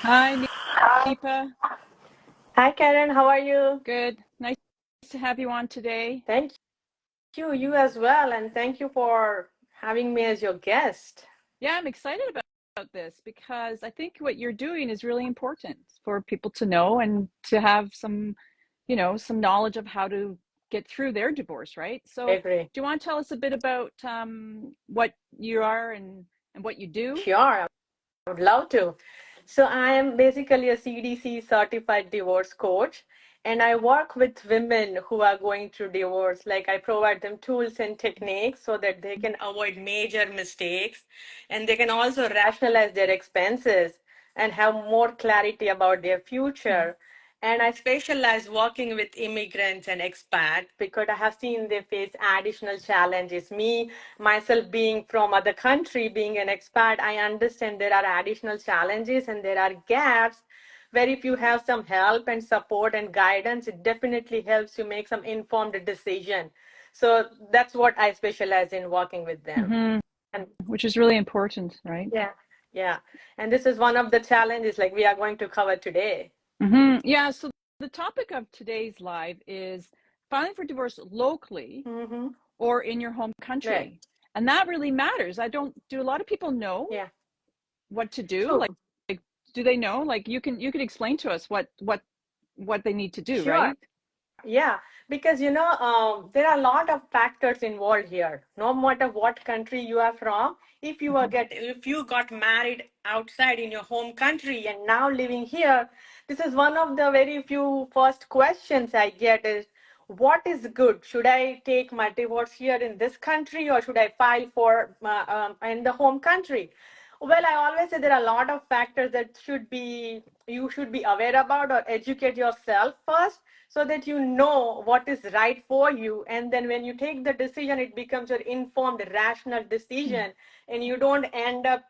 Hi, Neepa. Hi, Karen. How are you? Good. Nice to have you on today. Thank you. You as well. And thank you for having me as your guest. Yeah, I'm excited about this because I think what you're doing is really important for people to know and to have some knowledge of how to get through their divorce, right? I So, agree. do you want to tell us a bit about what you are and what you do? Sure. I would love to. So, I am basically a CDC certified divorce coach, and I work with women who are going through divorce. Like, I provide them tools and techniques so that they can avoid major mistakes and they can also rationalize their expenses and have more clarity about their future. And I specialize working with immigrants and expats because I have seen they face additional challenges. Me, myself being from other country, being an expat, I understand there are additional challenges and there are gaps where if you have some help and support and guidance, it definitely helps you make some informed decision. So that's what I specialize in working with them. Hmm. And Which is really important, right? yeah, yeah. And this is one of the challenges like we are going to cover today. Yeah, so the topic of today's live is filing for divorce locally Mm-hmm. or in your home Right. country. And that really matters. I don't do a lot of people know Yeah. what to do? True. Like do they know? Like you could explain to us what they need to do, Sure. right? Yeah, because there are a lot of factors involved here. No matter what country you are from, Hmm. if you got married outside in your home country and now living here, this is one of the very few first questions I get is what is good? Should I take my divorce here in this country or should I file for in the home country? Well, I always say there are a lot of factors that you should be aware about or educate yourself first so that you know what is right for you. And then when you take the decision, it becomes your informed, rational decision and you don't end up,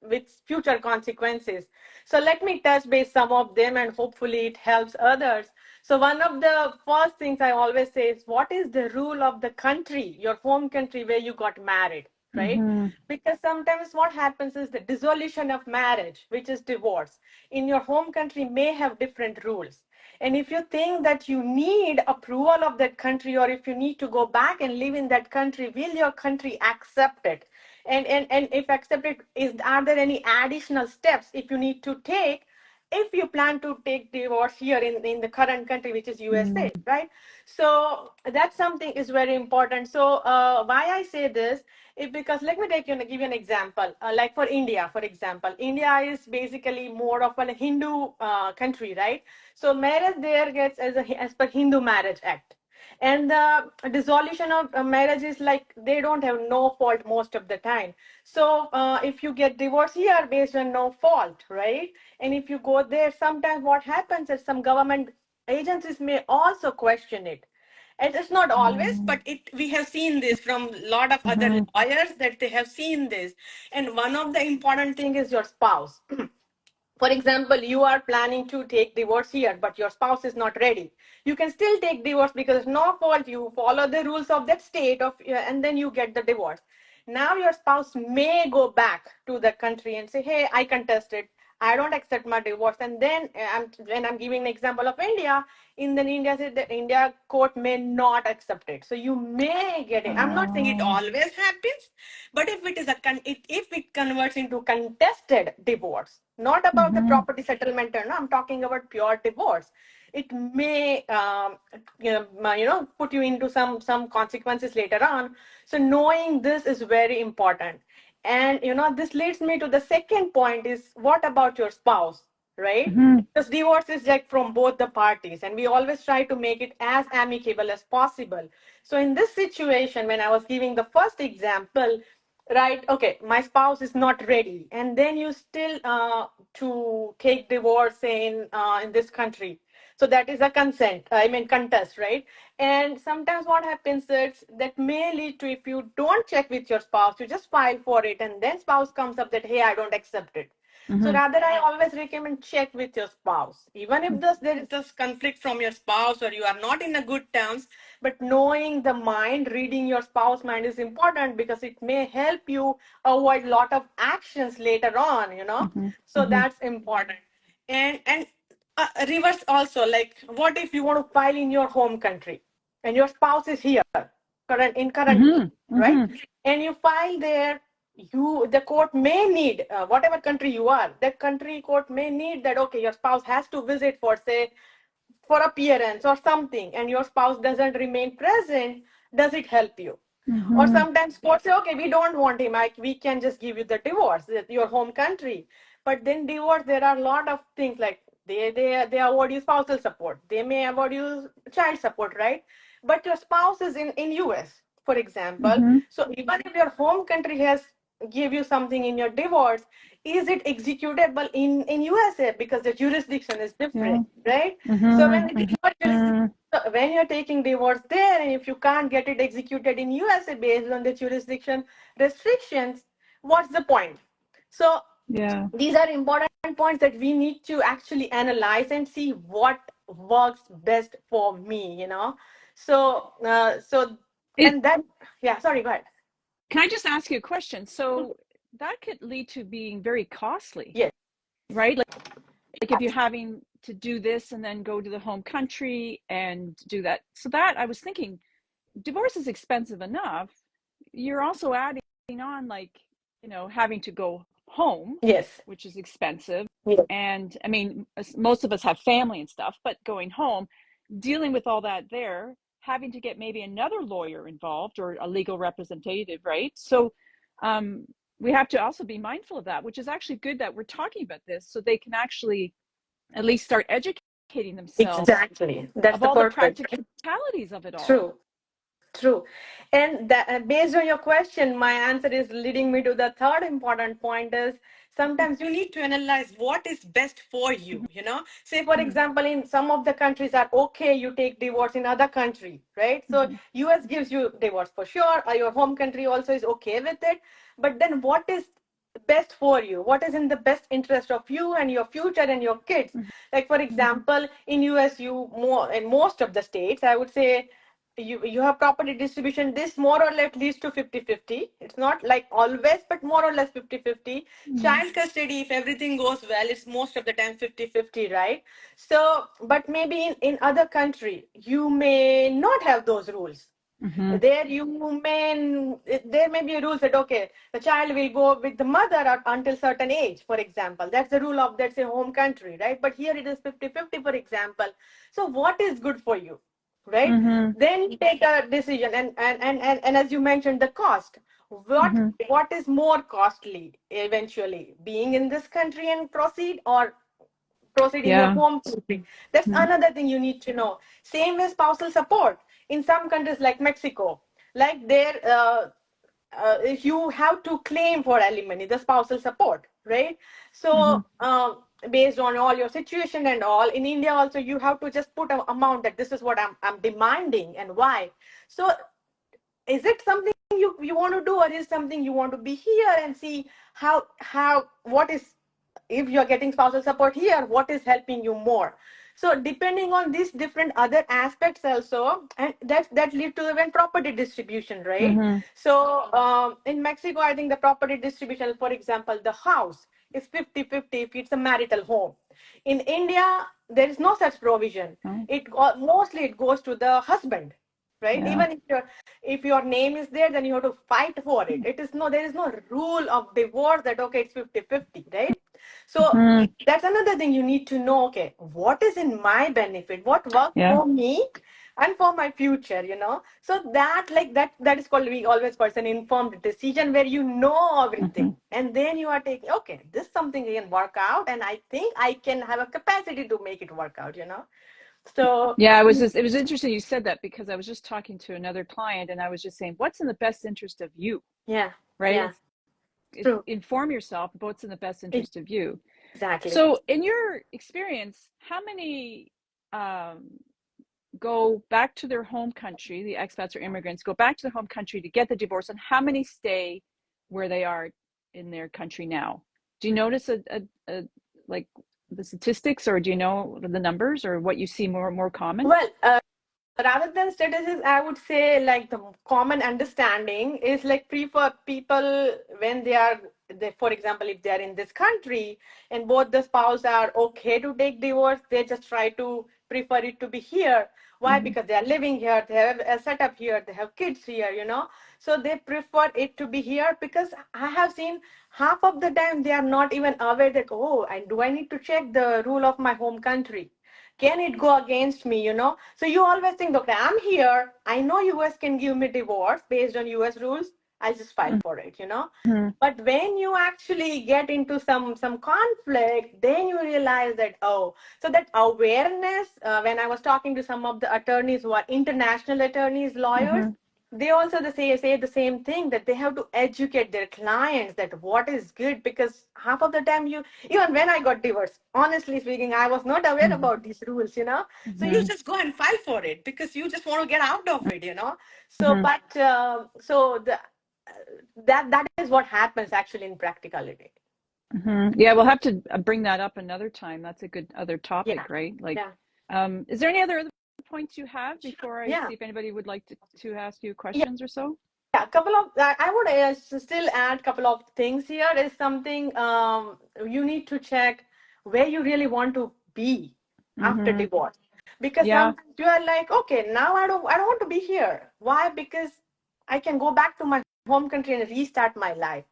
with future consequences. So let me touch base some of them and hopefully it helps others. So one of the first things I always say is what is the rule of the country, your home country where you got married, right? Hmm. Because sometimes what happens is the dissolution of marriage, which is divorce, in your home country may have different rules. And if you think that you need approval of that country or if you need to go back and live in that country, will your country accept it? And if accepted, are there any additional steps if you need to take if you plan to take divorce here in the current country, which is Hmm. USA, right? So that's something is very important. So why I say this is because let me give you an example. Like for India, for example, India is basically more of a Hindu country, right? So marriage there gets as per Hindu Marriage Act. And the dissolution of marriage is like they don't have no fault most of the time. So if you get divorced here based on no fault, right? And if you go there, sometimes what happens is some government agencies may also question it. And it's not always, but it we have seen this from a lot of other Hmm. lawyers that they have seen this. And one of the important thing is your spouse. For example, you are planning to take divorce here, but your spouse is not ready. You can still take divorce because no fault. You follow the rules of that state and then you get the divorce. Now your spouse may go back to the country and say, "Hey, I contested. I don't accept my divorce." And then when I'm giving an example of India, in the India, the India court may not accept it. So you may get it. I'm not saying it Oh. always happens, but if it is if it converts into contested divorce, not about the Hmm. property settlement, no, I'm talking about pure divorce. It may, put you into some consequences later on. So knowing this is very important. And this leads me to the second point: is what about your spouse, right? Hmm. Because divorce is like from both the parties, and we always try to make it as amicable as possible. So in this situation, when I was giving the first example, right, okay, my spouse is not ready, and then you still to take divorce in this country. So that is a consent, I mean contest, right? And sometimes what happens is that may lead to, if you don't check with your spouse, you just file for it, and then spouse comes up that, hey, I don't accept it. So Mm-hmm. rather, I always recommend check with your spouse. Even if there is this conflict from your spouse or you are not in a good terms, but knowing the mind, reading your spouse mind is important because it may help you avoid lot of actions later on, you know. Mm-hmm. So Mm-hmm. that's important. And reverse also, like what if you want to file in your home country and your spouse is here, currently, Mm-hmm. right? Mm-hmm. And you file there, the court may need, whatever country you are, that country court may need that, okay, your spouse has to visit for, say, for appearance or something, and your spouse doesn't remain present. Does it help you? Or Mm-hmm. sometimes courts say, okay, we don't want him, we can just give you the divorce, your home country. But then divorce, there are a lot of things like they award you spousal support, they may award you child support, right? But your spouse is in US, for example. Mm-hmm. So even if your home country has give you something in your divorce, is it executable in USA, because the jurisdiction is Yeah. different, right? So Mm-hmm. when it is your Mm-hmm. jurisdiction, when you're taking divorce there, and if you can't get it executed in USA based on the jurisdiction restrictions, what's the point? So Yeah. these are important points that we need to actually analyze and see what works best for me, you know. So It, and then, yeah, sorry, go ahead. can I just ask you a question? So that could lead to being very costly, Yes. right? Like if you're having to do this and then go to the home country and do that. So that I was thinking, divorce is expensive enough. You're also adding on, like, having to go home, Yes. which is expensive. Yes. And I mean, most of us have family and stuff, but going home, dealing with all that there, having to get maybe another lawyer involved or a legal representative, right? So um, we have to also be mindful of that, which is actually good that we're talking about this so they can actually at least start educating themselves Exactly. That's of the all the purpose. practicalities of it all. True. True. And that, based on your question, my answer is leading me to the third important point is sometimes you need to analyze what is best for you, you know. Say, for Mm-hmm. example, in some of the countries are okay, you take divorce in other country, right? So Mm-hmm. US gives you divorce for sure, or your home country also is okay with it. But then what is best for you? What is in the best interest of you and your future and your kids? Like, for example, in US, you more in most of the states, I would say, you have property distribution, this more or less leads to 50-50. It's not like always, but more or less 50-50. Mm-hmm. Child custody, if everything goes well, it's most of the time 50-50, right? So but maybe in other country you may not have those rules. Mm-hmm. There you may there may be a rule that, okay, the child will go with the mother until certain age, for example. That's the rule of, that's a home country, right? But here it is 50-50, for example. So what is good for you, right? Mm-hmm. Then take a decision. And as you mentioned, the cost, Mm-hmm. what is more costly eventually, being in this country and proceed in your Yeah. home country? That's Mm-hmm. another thing you need to know. Same with spousal support. In some countries like Mexico, like there, you have to claim for alimony, the spousal support, right? Mm-hmm. So based on all your situation and all, in India also you have to just put an amount that this is what I'm demanding and why. So is it something you want to do, or is something you want to be here and see how what is, if you're getting spousal support here, what is helping you more? So depending on these different other aspects also, and that lead to even property distribution, right? Mm-hmm. So in Mexico, I think the property distribution, for example, the house is 50-50 if it's a marital home. In India, there is no such provision. Oh, Mostly it goes to the husband, right? yeah. Even if your name is there, then you have to fight for it. There is no rule of divorce that, okay, it's 50-50, right? So Mm-hmm. that's another thing you need to know. Okay, what is in my benefit, what works Yeah. for me and for my future, you know. So that is called, we always person informed decision, where you know Mm-hmm. everything, and then you are taking, okay, this is something can work out, and I think I can have a capacity to make it work out, you know. So Yeah, it was interesting you said that because I was just talking to another client and I was just saying, what's in the best interest of you, yeah, right? yeah, It's true. inform yourself about what's in the best interest of you. Exactly. So, in your experience, how many um, go back to their home country, the expats or immigrants go back to their home country to get the divorce, and how many stay where they are in their country now? Do you notice like the statistics, or do you know the numbers, or what you see more common? Well, rather than statistics, I would say like the common understanding is like prefer people when they, for example, if they are in this country and both the spouse are okay to take divorce, they just try to prefer it to be here. Why? Mm-hmm. Because they are living here, they have a setup here, they have kids here, you know. So they prefer it to be here because I have seen half of the time they are not even aware that, oh, and do I need to check the rule of my home country? Can it go against me, you know? So you always think, okay, I'm here, I know US can give me divorce based on US rules, I'll just file for it, you know. Mm-hmm. But when you actually get into some conflict, then you realize that, oh, so that awareness, when I was talking to some of the attorneys who are international attorneys, lawyers, Mm-hmm. they also say the same thing, that they have to educate their clients that what is good, because half of the time, you, even when I got divorced, honestly speaking, I was not aware about these rules, you know. So you Mm-hmm. just go and file for it because you just want to get out of it, you know. So Mm-hmm. but so the that is what happens actually in practicality. Mm-hmm. Yeah, we'll have to bring that up another time. That's a good other Yeah, topic, right? Like, yeah, is there any other points you have sure. before I Yeah, see if anybody would like to ask you yeah. questions or so? Yeah, a couple of I would still add couple of things here is something you need to check where you really want to be after Mm-hmm. divorce, because Yeah. sometimes you are like, okay, now I don't want to be here. Why? Because I can go back to my home country and restart my life.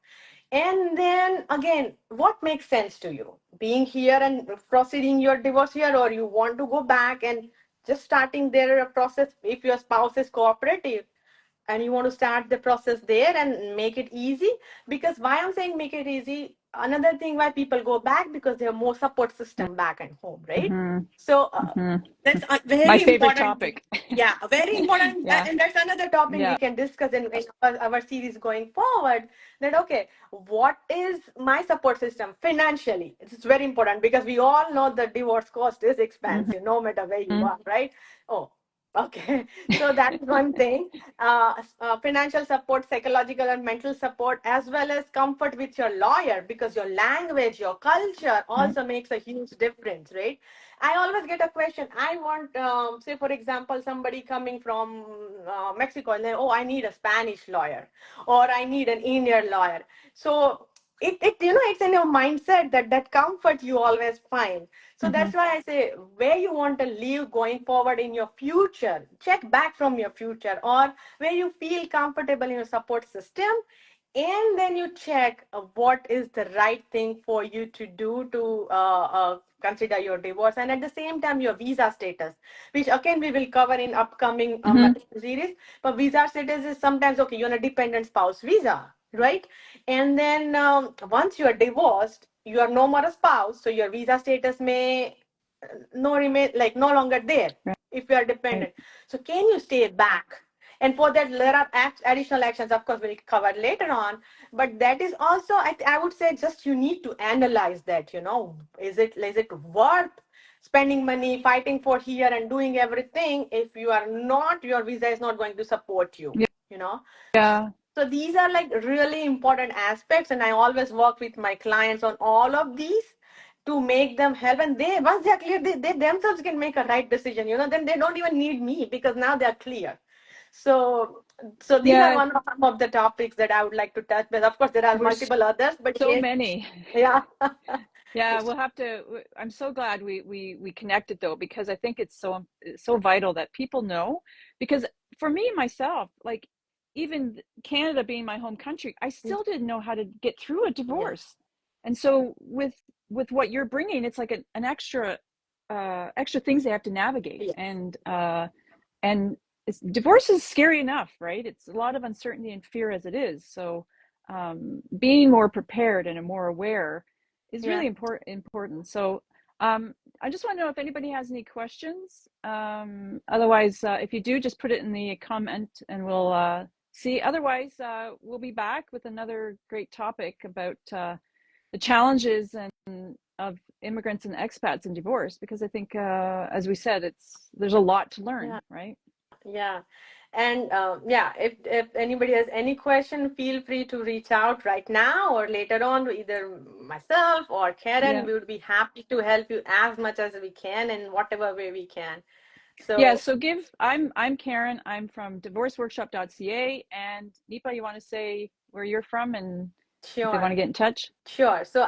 And then again, what makes sense to you? Being here and proceeding your divorce here, or you want to go back and just starting their process if your spouse is cooperative and you want to start the process there and make it easy. Because why I'm saying make it easy, another thing why people go back, because they have more support system back at home, right? Mm-hmm. So Mm-hmm. that's a My very favorite important. topic. Yeah, very important. Yeah. And that's another topic we Yeah. can discuss in our series going forward, that okay, what is my support system financially? It's very important because we all know the divorce cost is expensive no matter where you Mm-hmm. are, right? Oh, okay. So that is one thing. Financial support, psychological and mental support, as well as comfort with your lawyer, because your language, your culture also makes a huge difference, right? I always get a question. I want, say, for example, somebody coming from Mexico, and then, oh, I need a Spanish lawyer, or I need an Indian lawyer. So it's in your mindset that that comfort you always find. So Mm-hmm. that's why I say, where you want to live going forward in your future, check back from your future, or where you feel comfortable in your support system, and then you check what is the right thing for you to do to consider your divorce, and at the same time your visa status, which again we will cover in upcoming Mm-hmm. series. But visa status is sometimes, okay, you're on a dependent spouse visa, right? And then once you are divorced, you are no more a spouse, so your visa status may no remain, like no longer there if you are Right. dependent. So can you stay back? And for that, there are additional actions, of course, we'll cover later on. But that is also, I would say, just you need to analyze that. You know, is it worth spending money, fighting for here, and doing everything if you are not, your visa is not going to support you. Yeah. You know, Yeah. so these are like really important aspects, and I always work with my clients on all of these to make them help. And they, once they are clear, they themselves can make a right decision. You know, then they don't even need me because now they are clear. So, so these are Yeah. one of some of the topics that I would like to touch. But of course, there are There's multiple others. But so yes, many. yeah, Yeah, we'll have to. I'm so glad we connected though, because I think it's so vital that people know. Because for me myself, like even Canada being my home country, I still didn't know how to get through a yeah, divorce. And so with what you're bringing, it's like an extra extra things they have to navigate. yes, And divorce is scary enough, right? It's a lot of uncertainty and fear as it is. So being more prepared and more aware is yeah. really important. So um, I just want to know if anybody has any questions. Otherwise, if you do, just put it in the comment and we'll see. Otherwise, we'll be back with another great topic about the challenges and of immigrants and expats in divorce, because I think, as we said, there's a lot to learn, Yeah. right? Yeah. And yeah, if anybody has any question, feel free to reach out right now or later on to either myself or Karen. Yeah. We would be happy to help you as much as we can in whatever way we can. Yeah, So so I'm Karen. I'm from divorceworkshop.ca. And Neepa, you want to say where you're from and if they want sure. to get in touch? Sure. So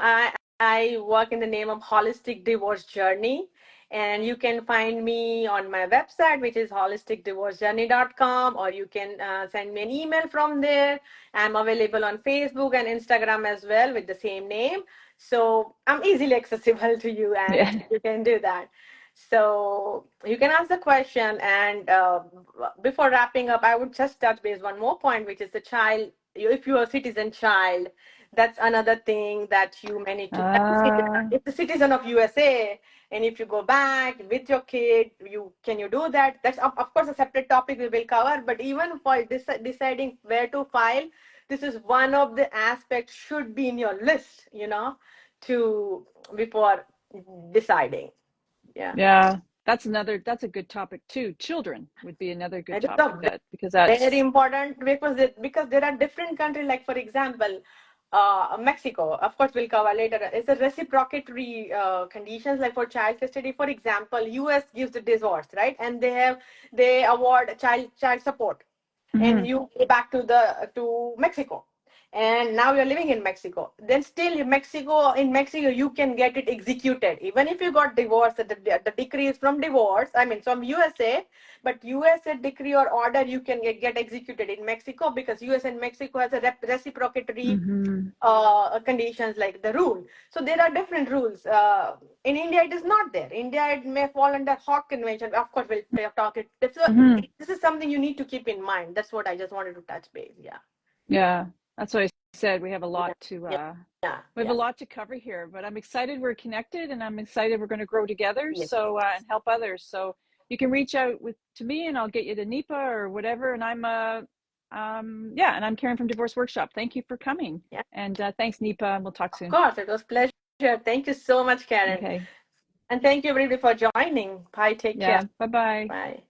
I work in the name of Holistic Divorce Journey, and you can find me on my website, which is holisticdivorcejourney.com, or you can send me an email from there. I'm available on Facebook and Instagram as well with the same name. So I'm easily accessible to you, and Yeah. you can do that. So you can ask the question, and before wrapping up, I would just touch base one more point, which is the child. If you're a citizen child, that's another thing that you may need to. Uh, If the citizen of USA, and if you go back with your kid, you do that? That's of course a separate topic we will cover. But even for deciding where to file, this is one of the aspects should be in your list. To before deciding. Yeah. yeah, that's a good topic too. Children would be another good It is a topic that because very that's important because there are different countries, like for example, Mexico, of course we'll cover later. It's a reciprocatory conditions, like for child custody. For example, US gives the divorce, right? And they award child support, and mhm, you go back to Mexico, and now you're living in Mexico. Then still in Mexico you can get it executed even if you got divorced. The decree is from divorce, I mean from USA, but USA decree or order you can get executed in Mexico, because US and Mexico has a reciprocatory mhm, conditions, like the rule. So there are different rules. In India, it is not there. India, it may fall under Hawk Convention. Of course, we'll talk it. So mhm. this is something you need to keep in mind. That's what I just wanted to touch base. Yeah. Yeah, that's what I said. We have a Yeah. lot to Yeah. Yeah. we have a Yeah. lot to cover here, but I'm excited we're connected and I'm excited we're going to grow together Yes. so and help others. So you can reach out to me and I'll get you to Neepa or whatever. And yeah, and I'm Karen from Divorce Workshop. Thank you for coming. Yeah. And thanks Neepa, and we'll talk Of soon. course, it was pleasure. Thank you so much, Karen. Okay. And thank you everybody for joining. Bye. Take care. Yeah, bye-bye. Bye.